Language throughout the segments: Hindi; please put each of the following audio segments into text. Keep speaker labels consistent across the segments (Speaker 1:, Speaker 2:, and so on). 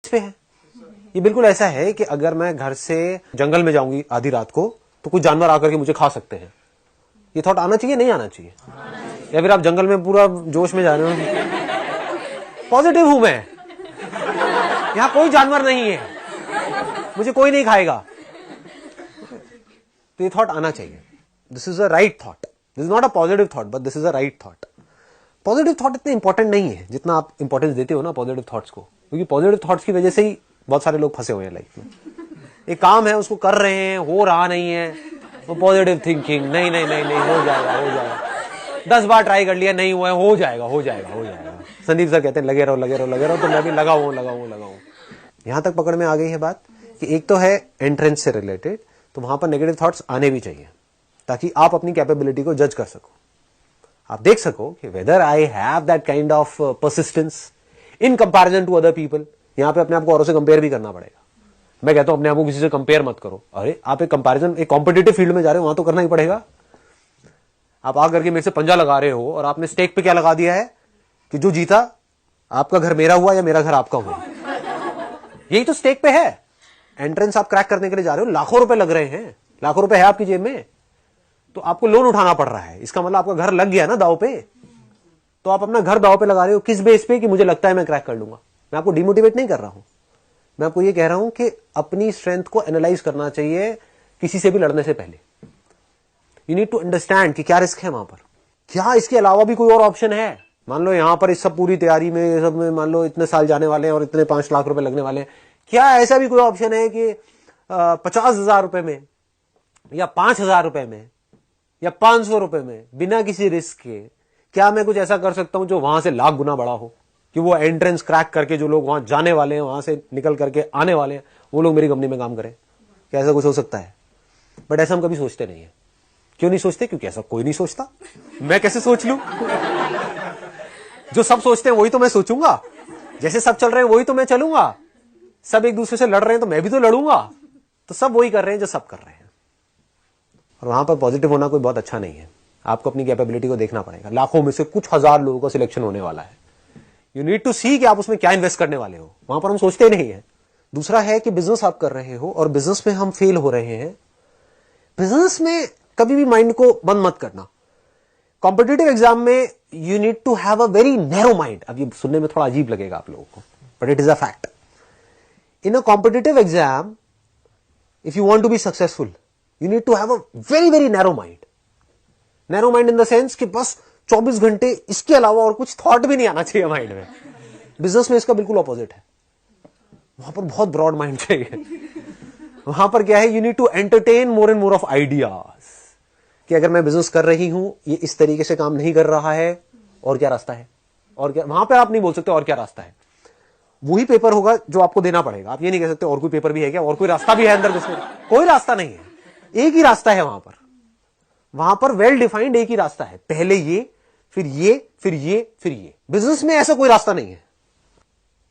Speaker 1: पे है। ये बिल्कुल ऐसा है कि अगर मैं घर से जंगल में जाऊंगी आधी रात को तो कुछ जानवर आकर के मुझे खा सकते हैं। ये थॉट आना चाहिए, नहीं आना चाहिए? या फिर आप जंगल में पूरा जोश में जा रहे हो, पॉजिटिव हूं मैं, यहां कोई जानवर नहीं है, मुझे कोई नहीं खाएगा, तो ये थॉट आना चाहिए। This is a right thought, this is not a positive thought but this is a right thought. Positive thought इतने इंपॉर्टेंट नहीं है जितना आप इंपॉर्टेंस देते हो ना पॉजिटिव थॉट्स को, क्योंकि पॉजिटिव थॉट्स की वजह से ही बहुत सारे लोग फंसे हुए हैं लाइफ में। एक काम है उसको कर रहे हैं, हो रहा नहीं है, वो पॉजिटिव थिंकिंग, नहीं नहीं नहीं नहीं हो जाएगा, हो जाएगा, 10 बार ट्राई कर लिया नहीं हुआ है, हो जाएगा हो जाएगा हो जाएगा। संदीप सर कहते हैं लगे रहो लगे रहो लगे रहो, तो मैं भी लगा हूं लगा हूं लगा हूं। यहां तक पकड़ में आ गई है बात कि एक तो है एंट्रेंस से रिलेटेड, तो वहां पर नेगेटिव थॉट्स आने भी चाहिए ताकि आप अपनी कैपेबिलिटी को जज कर सको, आप देख सको कि whether I have that kind of persistence in comparison to other people. यहां पे अपने आप को औरों से कंपेयर भी करना पड़ेगा। मैं कहता हूं अपने आप को किसी से कंपेयर मत करो, अरे आप एक कंपैरिजन, एक कॉम्पिटिटिव फील्ड में जा रहे हो, वहां तो करना ही पड़ेगा। आप आकर के मेरे से पंजा लगा रहे हो और आपने स्टेक पे क्या लगा दिया है कि जो जीता आपका घर मेरा हुआ या मेरा घर आपका हुआ, यही तो स्टेक पे है। एंट्रेंस आप क्रैक करने के लिए जा रहे हो, लाखों रुपए लग रहे हैं, लाखों रुपए है आपकी जेब में, तो आपको लोन उठाना पड़ रहा है, इसका मतलब आपका घर लग गया ना दाव पे। तो आप अपना घर दाव पे लगा रहे हो किस बेस पे कि मुझे लगता है मैं क्रैक कर लूंगा। मैं आपको डिमोटिवेट नहीं कर रहा हूं, मैं आपको ये कह रहा हूं कि अपनी स्ट्रेंथ को एनालाइज करना चाहिए किसी से भी लड़ने से पहले। यू नीड टू अंडरस्टैंड कि क्या रिस्क है वहां पर, क्या इसके अलावा भी कोई और ऑप्शन है। मान लो यहां पर इस सब पूरी तैयारी में सब में मान लो इतने साल जाने वाले हैं और इतने 5 लाख रुपए लगने वाले हैं, क्या ऐसा भी कोई ऑप्शन है कि 50,000 रुपए में या 5,000 रुपए में या 500 रुपए में बिना किसी रिस्क के क्या मैं कुछ ऐसा कर सकता हूं जो वहां से लाख गुना बड़ा हो, कि वो एंट्रेंस क्रैक करके जो लोग वहां जाने वाले हैं, वहां से निकल करके आने वाले हैं, वो लोग मेरी कंपनी में काम करें? क्या ऐसा कुछ हो सकता है? बट ऐसा हम कभी सोचते नहीं है। क्यों नहीं सोचते? क्योंकि ऐसा कोई नहीं सोचता। मैं कैसे सोच लूं? जो सब सोचते हैं वही तो मैं सोचूंगा, जैसे सब चल रहे हैं वही तो मैं चलूंगा। सब एक दूसरे से लड़ रहे हैं तो मैं भी तो लड़ूंगा। तो सब वही कर रहे हैं जो सब कर रहे हैं, और वहां पर पॉजिटिव होना कोई बहुत अच्छा नहीं है। आपको अपनी कैपेबिलिटी को देखना पड़ेगा। लाखों में से कुछ हजार लोगों का सिलेक्शन होने वाला है, यू नीड टू सी कि आप उसमें क्या इन्वेस्ट करने वाले हो। वहां पर हम सोचते नहीं है। दूसरा है कि बिजनेस आप कर रहे हो और बिजनेस में हम फेल हो रहे हैं। बिजनेस में कभी भी माइंड को बंद मत करना। कॉम्पिटिटिव एग्जाम में you need to have a very narrow mind. अब ये सुनने में थोड़ा अजीब लगेगा आप लोगों को, but it is a fact. In a competitive exam if you want to be successful you need to have a very very narrow mind. Narrow mind in the sense कि बस 24 घंटे इसके अलावा और कुछ थॉट भी नहीं आना चाहिए माइंड में। बिजनेस में इसका बिल्कुल ऑपोजिट है, वहां पर बहुत ब्रॉड माइंड चाहिए। वहां पर क्या है, you need to entertain more and more of ideas, कि अगर मैं बिजनेस कर रही हूं, ये इस तरीके से काम नहीं कर रहा है, और क्या रास्ता है, और क्या। वहां पर आप नहीं बोल सकते और क्या रास्ता है, वही पेपर होगा जो आपको देना पड़ेगा। आप ये नहीं कह सकते और कोई पेपर भी है क्या, और कोई रास्ता भी है अंदर बिजनेस। कोई रास्ता नहीं है, एक ही रास्ता है वहां पर। वहां पर वेल डिफाइंड एक ही रास्ता है, पहले ये फिर ये फिर ये फिर ये। बिजनेस में ऐसा कोई रास्ता नहीं है।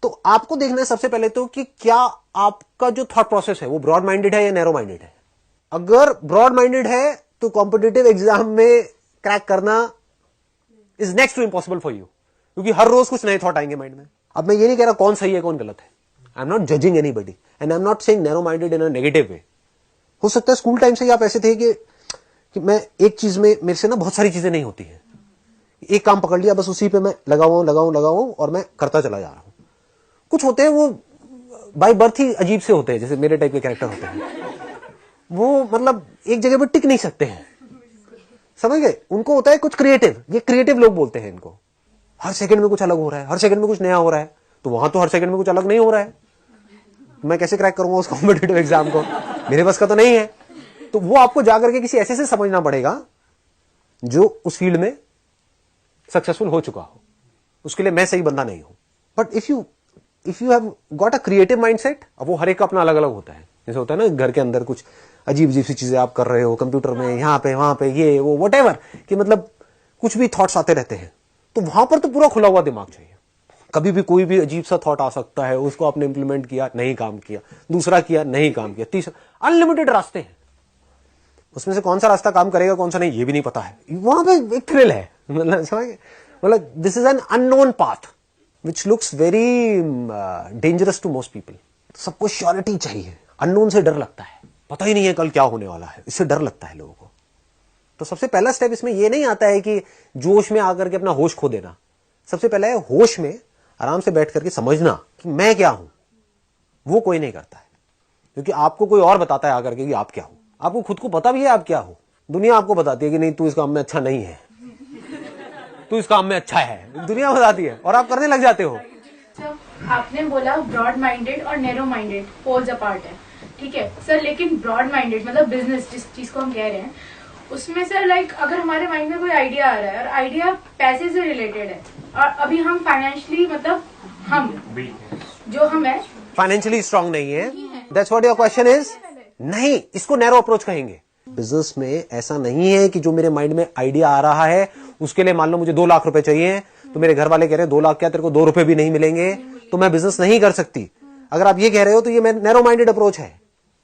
Speaker 1: तो आपको देखना है सबसे पहले तो कि क्या आपका जो थॉट प्रोसेस है वो ब्रॉड माइंडेड है या नैरो माइंडेड है। अगर ब्रॉड माइंडेड है तो कॉम्पिटिटिव एग्जाम में क्रैक करना is next to impossible for you, क्योंकि हर रोज कुछ नए थॉट आएंगे माइंड में। अब मैं ये नहीं कह रहा कौन सही है कौन गलत है, I am not judging anybody and I am not saying narrow minded in a negative way. हो सकता है स्कूल टाइम से ही आप ऐसे थे कि मैं एक चीज में मेरे से ना बहुत सारी चीजें नहीं होती हैं, एक काम पकड़ लिया बस उसी पे मैं लगा हुआ और मैं करता चला जा रहा हूं। कुछ होते हैं वो बाय बर्थ ही अजीब से होते हैं, जैसे मेरे टाइप के कैरेक्टर होते हैं, वो मतलब एक जगह पर टिक नहीं सकते हैं, समझ गए। उनको होता है कुछ क्रिएटिव, ये क्रिएटिव लोग बोलते हैं इनको। हर सेकंड में कुछ अलग हो रहा है, हर सेकंड में कुछ नया हो रहा है, तो वहां तो हर सेकंड में कुछ अलग नहीं हो रहा है, मैं कैसे क्रैक करूंगा उस कॉम्पिटिटिव एग्जाम को, मेरे बस का तो नहीं है। तो वो आपको जाकर के किसी ऐसे से समझना पड़ेगा जो उस फील्ड में सक्सेसफुल हो चुका हो। उसके लिए मैं सही बंदा नहीं हूं। But if you have got a creative mindset, अब वो हर एक का अपना अलग अलग होता है। जैसे होता है ना घर के अंदर कुछ अजीब अजीब सी चीजें आप कर रहे हो, कंप्यूटर में यहां पे वहां पे ये वो व्हाटएवर, कि मतलब कुछ भी थॉट्स आते रहते हैं, तो वहां पर तो पूरा खुला हुआ दिमाग चाहिए। कभी भी कोई भी अजीब सा थॉट आ सकता है, उसको आपने इंप्लीमेंट किया नहीं काम किया, दूसरा किया नहीं काम किया, तीसरा, अनलिमिटेड रास्ते हैं। उसमें से कौन सा रास्ता काम करेगा कौन सा नहीं ये भी नहीं पता है। वहां पे एक थ्रिल है, मतलब this is an unknown path. Which looks very dangerous to most people. सबको श्योरिटी चाहिए, अननोन से डर लगता है, पता ही नहीं है कल क्या होने वाला है, इससे डर लगता है लोगों को। तो सबसे पहला स्टेप इसमें यह नहीं आता है कि जोश में आकर के अपना होश खो देना। सबसे पहला है होश में आराम से बैठ करके समझना कि मैं क्या हूं। वो कोई नहीं करता है, क्योंकि आपको कोई और बताता है आकर के कि आप क्या हो। आपको खुद को पता भी है आप क्या हो, दुनिया आपको बताती है कि नहीं तू इस काम में अच्छा नहीं है, तू इस काम में अच्छा है, दुनिया बताती है और आप करने लग जाते हो।
Speaker 2: आपने बोला ब्रॉड माइंडेड और नैरो माइंडेड पोल्स अपार्ट है, ठीक है सर, लेकिन ब्रॉड माइंडेड मतलब बिजनेस जिस चीज को हम कह रहे हैं उसमें सर लाइक अगर हमारे माइंड में कोई आइडिया आ रहा है और आइडिया पैसे से रिलेटेड है और अभी हम फाइनेंशियली मतलब हम जो हम है
Speaker 1: फाइनेंशियली स्ट्रांग नहीं है, that's what your question is. नहीं, इसको नैरो अप्रोच कहेंगे। बिजनेस में ऐसा नहीं है कि जो मेरे माइंड में आइडिया आ रहा है उसके लिए मान लो मुझे 2 लाख रुपए चाहिए, तो मेरे घर वाले कह रहे हैं 2 लाख क्या तेरे को 2 रुपए भी नहीं मिलेंगे तो मैं बिजनेस नहीं कर सकती। अगर आप ये कह रहे हो तो ये नैरो माइंडेड अप्रोच है,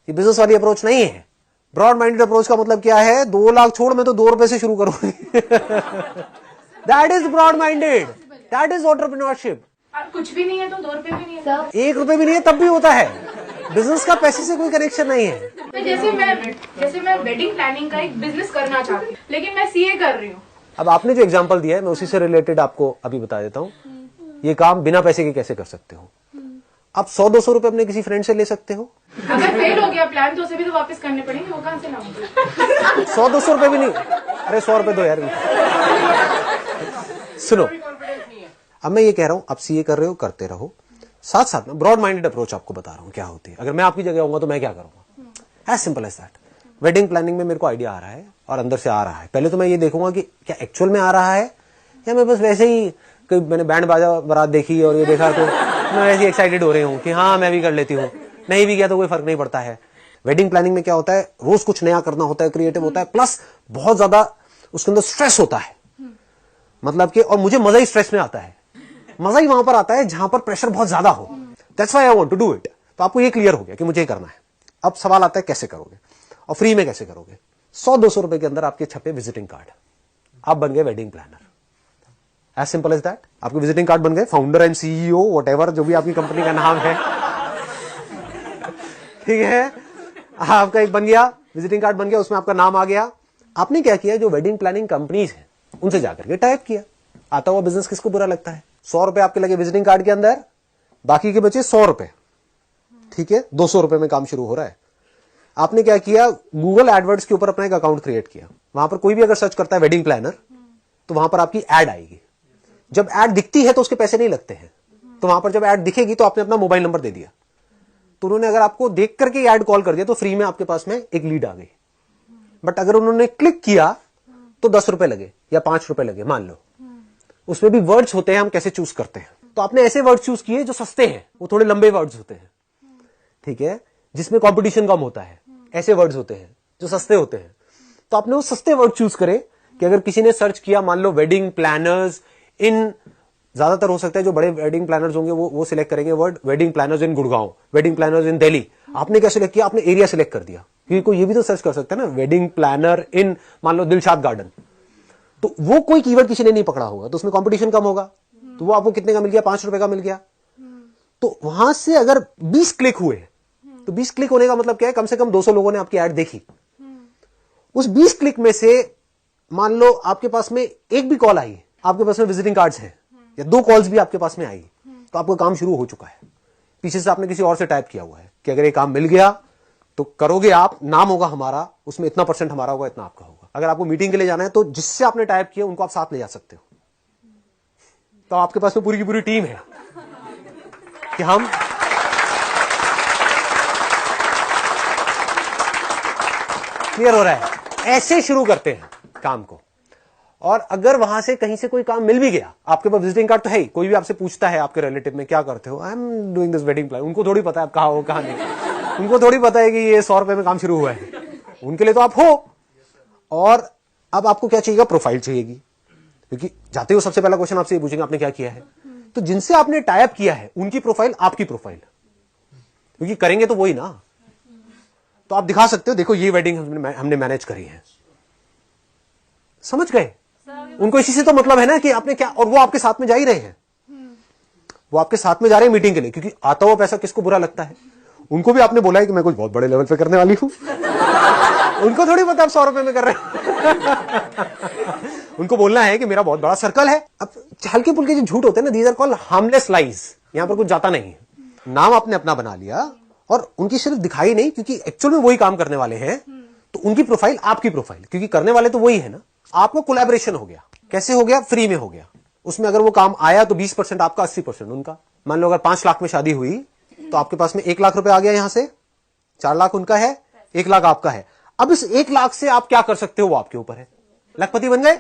Speaker 1: ये बिजनेस वाली अप्रोच नहीं है। ब्रॉड माइंडेड अप्रोच का मतलब क्या है, 2 लाख छोड़ मैं तो 2 रुपए से शुरू करूंगी। That is broad minded, that is entrepreneurship.
Speaker 2: कुछ भी नहीं है तो 2 रुपए भी नहीं है,
Speaker 1: 1 रुपए भी नहीं है तब भी होता है। बिजनेस का पैसे से कोई कनेक्शन नहीं है।
Speaker 2: तो जैसे मैं वेडिंग प्लानिंग का एक बिजनेस करना चाहती हूँ लेकिन मैं सीए कर रही हूँ।
Speaker 1: अब आपने जो एग्जांपल दिया है मैं उसी से रिलेटेड आपको अभी बता देता हूँ। ये काम बिना पैसे के कैसे कर सकते हो। आप 100-200 रुपए अपने किसी फ्रेंड से ले सकते हो।
Speaker 2: अगर फेल हो गया प्लान तो उसे भी तो वापस करने पड़ेंगे, वो कहां से लाऊंगी।
Speaker 1: 100-200 रुपए भी नहीं, अरे 100 रुपए दो यार। सुनो, अब मैं ये कह रहा हूं आप सीए कर रहे हो, करते रहो, साथ साथ में ब्रॉड माइंडेड अप्रोच आपको बता रहा हूं क्या होती है। अगर मैं आपकी जगह होऊंगा तो मैं क्या करूंगा, as simple as that. Wedding planning में मेरे को आइडिया आ रहा है और अंदर से आ रहा है, पहले तो मैं ये देखूंगा कि क्या एक्चुअल में आ रहा है या मैं बस वैसे ही कोई मैंने बैंड बाजा बारात देखी और ये देखा तो मैं वैसे ही एक्साइटेड हो रही हूँ कि हाँ मैं भी कर लेती हूँ, नहीं भी किया तो कोई फर्क नहीं पड़ता है। वेडिंग प्लानिंग में क्या होता है, रोज कुछ नया करना होता है, क्रिएटिव होता है, प्लस बहुत ज्यादा उसके अंदर स्ट्रेस होता है। मतलब कि और मुझे मजा ही स्ट्रेस में आता है, मजा ही वहां पर आता है जहां पर प्रेशर बहुत ज्यादा हो। That's why I want to do it. तो आपको ये क्लियर हो गया कि मुझे करना है। अब सवाल आता है कैसे करोगे और फ्री में कैसे करोगे। 100-200 रुपए के अंदर आपके छपे विजिटिंग कार्ड, आप बन गए wedding planner. As simple as that. आपके विजिटिंग कार्ड बन गए, फाउंडर एंड सीईओ व्हाटएवर जो भी आपकी कंपनी का नाम है, ठीक है, आपका एक बन गया विजिटिंग कार्ड बन गया, उसमें आपका नाम आ गया। आपने क्या किया, जो वेडिंग प्लानिंग कंपनीज है उनसे जाकर के टाइप किया। आता हुआ बिजनेस किसको बुरा लगता है। 100 रुपए आपके लगे विजिटिंग कार्ड के अंदर, बाकी के बचे 100 रुपए, ठीक है, 200 रुपए में काम शुरू हो रहा है। आपने क्या किया, गूगल एडवर्ड्स के ऊपर अपना एक अकाउंट क्रिएट किया। वहां पर कोई भी अगर सर्च करता है वेडिंग प्लानर तो वहां पर आपकी एड आएगी। जब एड दिखती है तो उसके पैसे नहीं लगते हैं, तो वहां पर जब एड दिखेगी तो आपने अपना मोबाइल नंबर दे दिया, तो उन्होंने अगर आपको देख करके एड कॉल कर दिया तो फ्री में आपके पास में एक लीड आ गई। बट अगर उन्होंने क्लिक किया तो 10 रुपए लगे या 5 रुपए लगे मान लो। उसमें भी वर्ड्स होते हैं, हम कैसे चूज करते हैं। तो आपने ऐसे वर्ड्स चूज किए जो सस्ते हैं, वो थोड़े लंबे वर्ड्स होते हैं, ठीक है, जिसमें कंपटीशन कम होता है। ऐसे वर्ड्स होते हैं जो सस्ते होते हैं। तो आपने वो सस्ते वर्ड चूज करे कि अगर किसी ने सर्च किया मान लो वेडिंग प्लानर्स इन, ज्यादातर हो सकता है जो बड़े वेडिंग प्लानर्स होंगे वो सिलेक्ट करेंगे वर्ड वेडिंग प्लानर्स इन गुड़गांव, वेडिंग प्लानर्स इन दिल्ली। आपने क्या सिलेक्ट किया, आपने एरिया सिलेक्ट कर दिया, क्योंकि कोई ये भी तो सर्च कर सकता है ना वेडिंग प्लानर इन मान लो दिलशाद गार्डन। तो वो कोई कीवर्ड किसी ने नहीं पकड़ा होगा, तो उसमें कंपटीशन कम होगा। तो वो आपको कितने का मिल गया, 5 रुपए का मिल गया। तो वहां से अगर 20 क्लिक हुए तो 20 क्लिक होने का मतलब क्या है, कम से कम 200 लोगों ने आपकी ऐड देखी। उस 20 क्लिक में से मान लो आपके पास में एक भी कॉल आई, आपके पास में विजिटिंग कार्ड्स हैं या 2 कॉल्स भी आपके पास में आई, तो आपका काम शुरू हो चुका है। पीछे से आपने किसी और से टाइप किया हुआ है कि अगर ये काम मिल गया तो करोगे आप, नाम होगा हमारा, उसमें इतना % हमारा होगा, इतना आपका होगा। अगर आपको मीटिंग के लिए जाना है तो जिससे आपने टाइप किया उनको आप साथ ले जा सकते हो। तो आपके पास में पूरी की पूरी टीम है कि हम क्लियर हो रहा है। ऐसे शुरू करते हैं काम को। और अगर वहां से कहीं से कोई काम मिल भी गया, आपके पास विजिटिंग कार्ड तो है ही, कोई भी आपसे पूछता है आपके रिलेटिव में क्या करते हो, I am doing this wedding plan, उनको थोड़ी पता है आप कहाँ हो कहाँ नहीं, उनको थोड़ी पता है कि ये 100 रुपए में काम शुरू हुआ है। उनके लिए तो आप हो। और अब आपको क्या चाहिएगा, प्रोफाइल चाहिएगी, क्योंकि जाते हो सबसे पहला क्वेश्चन आपसे ये पूछेंगे आपने क्या किया है। तो जिनसे आपने टाई अप किया है उनकी प्रोफाइल आपकी प्रोफाइल, क्योंकि करेंगे तो वही ना। तो आप दिखा सकते हो, देखो ये वेडिंग हमने मैनेज करी है। समझ गए? उनको इसी से तो मतलब है ना कि आपने क्या, और वो आपके साथ में जा ही रहे हैं। वो आपके साथ में जा रहे हैं मीटिंग के लिए, क्योंकि आता हुआ पैसा किसको बुरा लगता है? उनको भी आपने बोला है कि मैं कुछ बहुत बड़े लेवल पे करने वाली हूं। उनको थोड़ी पता आप 100 रुपए में कर रहे हैं। उनको बोलना है कि मेरा बहुत बड़ा सर्कल है। अब हल्के फुल्के जो झूठ होते हैं ना, these are called harmless lies. यहां पर कुछ जाता नहीं है, नाम आपने अपना बना लिया और उनकी सिर्फ दिखाई नहीं, क्योंकि एक्चुअल में वही काम करने वाले हैं, तो उनकी प्रोफाइल आपकी प्रोफाइल, क्योंकि करने वाले तो वही है ना। आपको कोलैबोरेशन हो गया। कैसे हो गया? फ्री में हो गया। उसमें अगर वो काम आया तो 20% आपका, 80% उनका। मान लो अगर 5 लाख में शादी हुई तो आपके पास में 1 लाख रुपए आ गया, यहां से 4 लाख उनका है, 1 लाख आपका है। अब इस 1 लाख से आप क्या कर सकते हो वो आपके ऊपर है। लखपति बन गए।